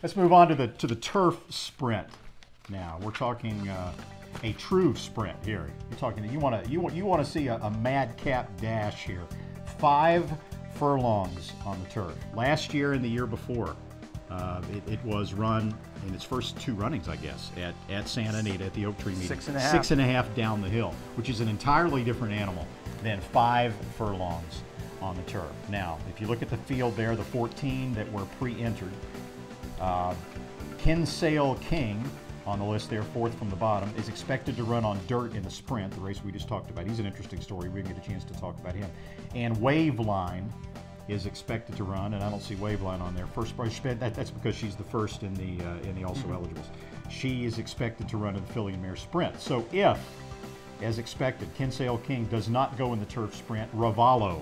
Let's move on to the turf sprint. Now we're talking a true sprint here. You're talking. You want to see a madcap dash here. 5 furlongs on the turf. Last year and the year before, it was run in its first 2 runnings, I guess, at Santa Anita at the Oak Tree meeting. 6.5. 6.5 down the hill, which is an entirely different animal than 5 furlongs on the turf. Now, if you look at the field there, the 14 that were pre-entered, Kinsale King on the list there, 4th from the bottom, is expected to run on dirt in the sprint, the race we just talked about. He's an interesting story. We didn't get a chance to talk about him. And Waveline is expected to run, and I don't see Waveline on there. First prize, that's because she's the first in the also eligibles. She is expected to run in the filly and mare sprint. So if, as expected, Kinsale King does not go in the turf sprint, Ravallo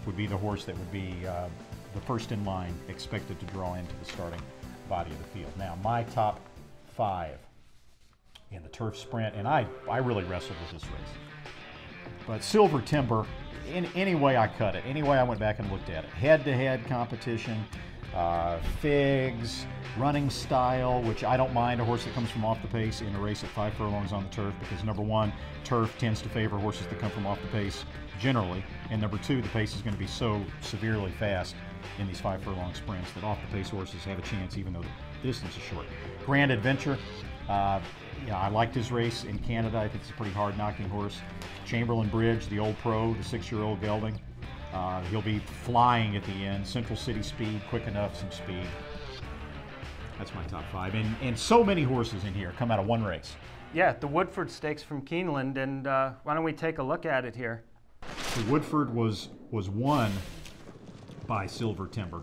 would be the horse that would be the first in line expected to draw into the starting body of the field. Now, my top 5 in the turf sprint, and I really wrestled with this race. But Silver Timber, in any way I cut it, any way I went back and looked at it, head-to-head competition, figs, running style, which I don't mind a horse that comes from off the pace in a race at 5 furlongs on the turf, because number 1, turf tends to favor horses that come from off the pace generally, and number 2, the pace is going to be so severely fast in these 5 furlong sprints that off the pace horses have a chance even though the distance is short. Grand Adventure, I liked his race in Canada. I think it's a pretty hard knocking horse. Chamberlain Bridge, the old pro, the 6-year-old gelding. He'll be flying at the end. Central City Speed, quick enough, some speed. That's my top 5. And so many horses in here come out of one race. Yeah, the Woodford Stakes from Keeneland, and why don't we take a look at it here? So Woodford was won by Silver Timber,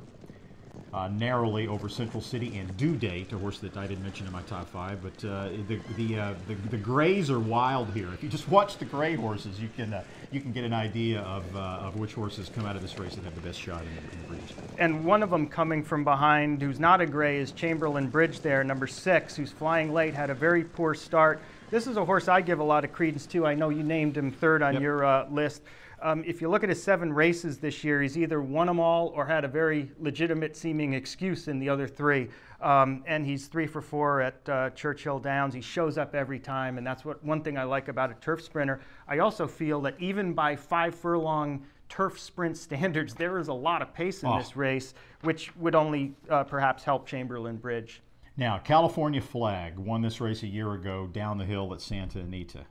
narrowly over Central City and Due Date, a horse that I didn't mention in my top 5. But the grays are wild here. If you just watch the gray horses, you can get an idea of which horses come out of this race that have the best shot in the breeds. And one of them coming from behind, who's not a gray, is Chamberlain Bridge there, number 6, who's flying late, had a very poor start. This is a horse I give a lot of credence to. I know you named him 3rd on your list. If you look at his 7 races this year, he's either won them all or had a very legitimate seeming excuse in the other 3. And he's 3 for 4 at Churchill Downs. He shows up every time, and that's one thing I like about a turf sprinter. I also feel that even by 5 furlong turf sprint standards, there is a lot of pace in this race, which would only perhaps help Chamberlain Bridge. Now, California Flag won this race a year ago down the hill at Santa Anita.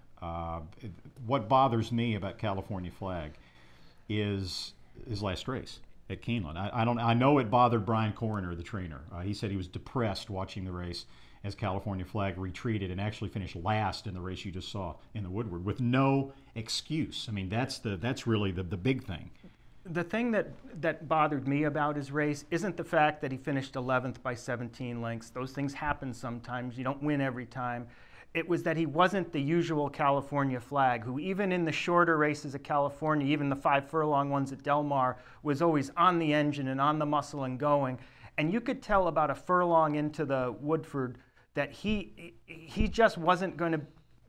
What bothers me about California Flag is his last race at Keeneland. I know it bothered Brian Coroner, the trainer. He said he was depressed watching the race as California Flag retreated and actually finished last in the race you just saw in the Woodward with no excuse. I mean, that's really the big thing. The thing that bothered me about his race isn't the fact that he finished 11th by 17 lengths. Those things happen sometimes. You don't win every time. It was that he wasn't the usual California Flag, who even in the shorter races at California, even the 5 furlong ones at Del Mar, was always on the engine and on the muscle and going. And you could tell about a furlong into the Woodford that he just wasn't going to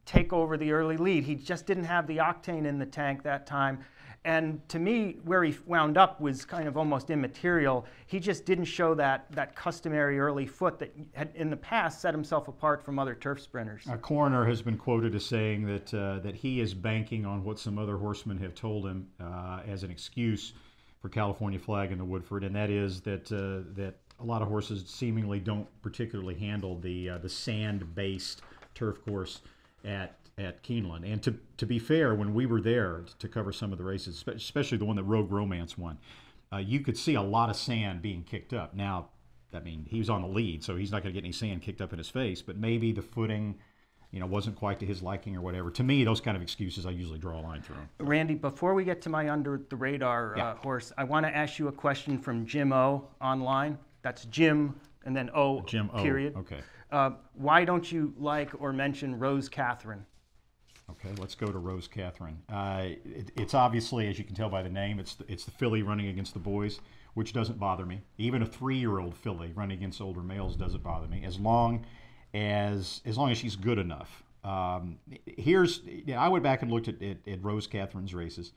take over the early lead. He just didn't have the octane in the tank that time. And to me, where he wound up was kind of almost immaterial. He just didn't show that customary early foot that had in the past set himself apart from other turf sprinters. A coroner has been quoted as saying that he is banking on what some other horsemen have told him as an excuse for California Flag in the Woodford, and that is that a lot of horses seemingly don't particularly handle the sand-based turf course at Keeneland. And to be fair, when we were there to cover some of the races, especially the one that Rogue Romance won, you could see a lot of sand being kicked up. Now, I mean, he was on the lead, so he's not going to get any sand kicked up in his face, but maybe the footing, wasn't quite to his liking or whatever. To me, those kind of excuses, I usually draw a line through them. Randy, before we get to my under-the-radar horse, I want to ask you a question from Jim O online. That's Jim and then O, Jim O, period. Okay. Why don't you like or mention Rose Catherine? Okay, let's go to Rose Catherine. It's obviously, as you can tell by the name, it's the filly running against the boys, which doesn't bother me. Even a 3-year-old filly running against older males doesn't bother me, as long as she's good enough. I went back and looked at Rose Catherine's races,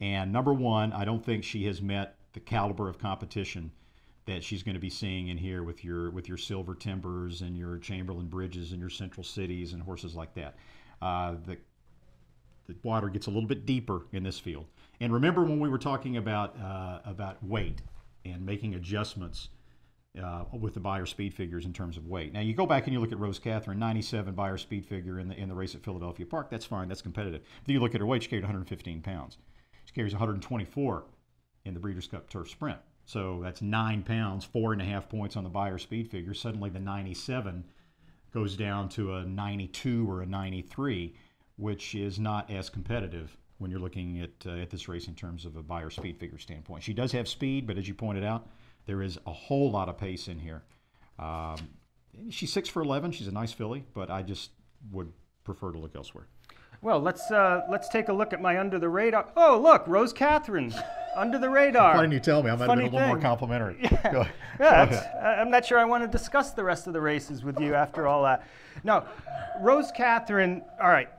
and number 1, I don't think she has met the caliber of competition that she's going to be seeing in here with your Silver Timbers and your Chamberlain Bridges and your Central Cities and horses like that. The water gets a little bit deeper in this field. And remember when we were talking about weight and making adjustments with the Beyer speed figures in terms of weight. Now you go back and you look at Rose Catherine, 97 Beyer speed figure in the race at Philadelphia Park. That's fine, that's competitive. Then you look at her weight, she carried 115 pounds. She carries 124 in the Breeders' Cup Turf Sprint. So that's 9 pounds, 4.5 points on the Beyer speed figure. Suddenly the 97 goes down to a 92 or a 93, which is not as competitive when you're looking at this race in terms of a Beyer speed figure standpoint. She does have speed, but as you pointed out, there is a whole lot of pace in here. She's 6 for 11. She's a nice filly, but I just would prefer to look elsewhere. Well, let's take a look at my under the radar. Oh, look, Rose Catherine, under the radar. Why didn't you tell me? I might have been a little more complimentary. Yeah. Go ahead. Yeah, I'm not sure I want to discuss the rest of the races with you after all that. No, Rose Catherine, all right,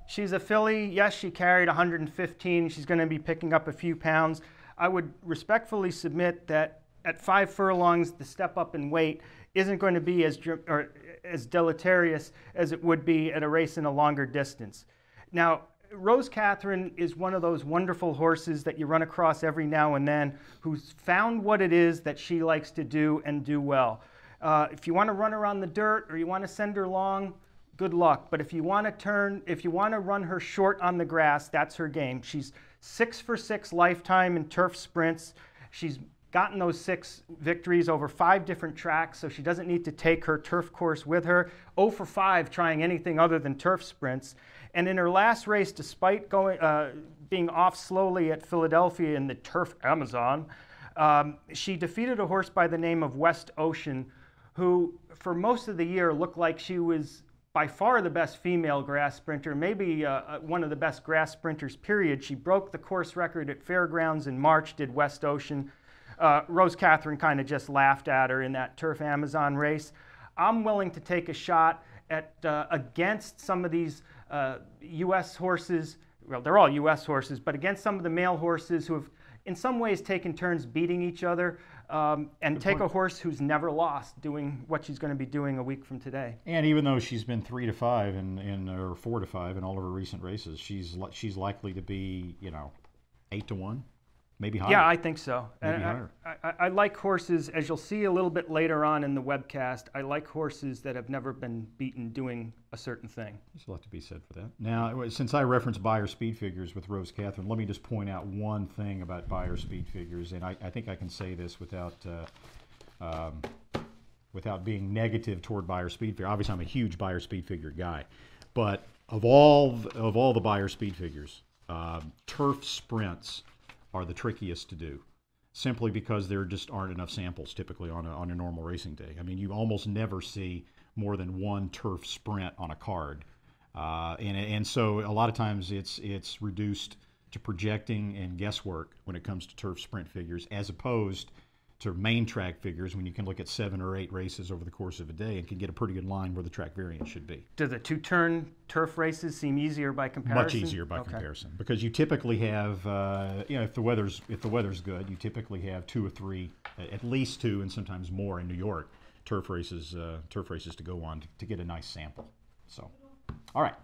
she's a filly. Yes, she carried 115. She's going to be picking up a few pounds. I would respectfully submit that at 5 furlongs, the step up in weight isn't going to be as deleterious as it would be at a race in a longer distance. Now, Rose Catherine is one of those wonderful horses that you run across every now and then who's found what it is that she likes to do and do well. If you want to run her on the dirt or you want to send her long, good luck. But if you want to run her short on the grass, that's her game. She's 6 for 6 lifetime in turf sprints. She's gotten those 6 victories over 5 different tracks, so she doesn't need to take her turf course with her. 0 for 5 trying anything other than turf sprints. And in her last race, despite being off slowly at Philadelphia in the Turf Amazon, she defeated a horse by the name of West Ocean, who for most of the year looked like she was by far the best female grass sprinter, maybe one of the best grass sprinters, period. She broke the course record at Fairgrounds in March, did West Ocean. Rose Catherine kind of just laughed at her in that Turf Amazon race. I'm willing to take a shot at against some of these U.S. horses. Well, they're all U.S. horses, but against some of the male horses who have in some ways taken turns beating each other, and take a horse who's never lost doing what she's going to be doing a week from today. And even though she's been 3 to 5 or 4 to 5 in all of her recent races, she's likely to be 8 to 1. Maybe higher. Yeah, I think so. Maybe higher. I like horses, as you'll see a little bit later on in the webcast, I like horses that have never been beaten doing a certain thing. There's a lot to be said for that. Now, since I referenced Beyer speed figures with Rose Catherine, let me just point out one thing about Beyer speed figures, and I think I can say this without being negative toward Beyer speed figure. Obviously, I'm a huge Beyer speed figure guy, but of all the Beyer speed figures, turf sprints are the trickiest to do, simply because there just aren't enough samples typically on a normal racing day. I mean, you almost never see more than one turf sprint on a card, and so a lot of times it's reduced to projecting and guesswork when it comes to turf sprint figures, as opposed to main track figures when you can look at 7 or 8 races over the course of a day and can get a pretty good line where the track variance should be. Do the 2-turn turf races seem easier by comparison? Much easier by comparison, because you typically have, if the weather's good, you typically have 2 or 3, at least 2, and sometimes more in New York, turf races to go on to get a nice sample. So, all right,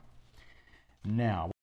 now.